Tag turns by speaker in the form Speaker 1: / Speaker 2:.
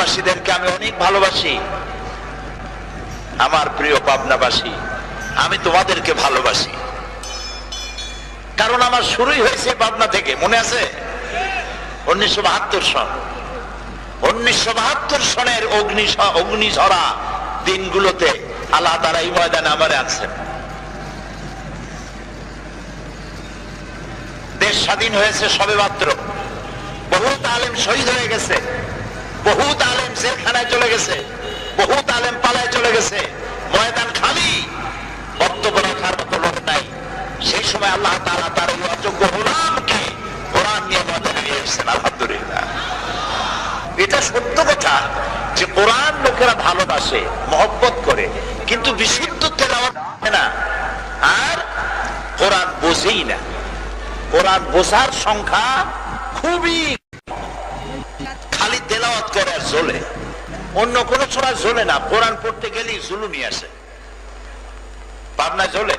Speaker 1: পাবনাবাসীদেরকে আমি অনেক ভালোবাসি। আমার প্রিয় পাবনাবাসী, আমি তোমাদেরকে ভালোবাসি, কারণ আমার শুরুই হয়েছে পাবনা থেকে। মনে আছে 1972 সন? 1972 সনের অগ্নিঝরা দিনগুলোতে আল্লাহ তাআলা এই ময়দানে আমারে আনছেন। দেশ স্বাধীন হয়েছে সবে মাত্র, বহুত আলেম শহীদ হয়ে গেছে, বহুত আলেম জেলখানায় চলে গেছে, বহুত আলেম পালায় চলে গেছে, ময়দান খালি, বক্তব্য রাখার মতো লোক নাই। সেই সময় আল্লাহ তাআলা তার এই অযোগ্য গোলামকে কোরআন নিয়ে ময়দানে নিয়ে এসেছেন। আলহামদুলিল্লাহ, এটা সত্য কথা যে কোরআন লোকেরা ভালোবাসে, মহব্বত করে, কিন্তু বিশুদ্ধ তেলাওয়াত করে না, আর কোরআন বোঝেই না। কোরআন বোঝার সংখ্যা খুবই, খালি তেলাওয়াত করে আর জ্বলে, অন্য কোন সময় জ্বলে না। কোরআন পড়তে গেলেই জুলুমি আসে। পাবনা জ্বলে,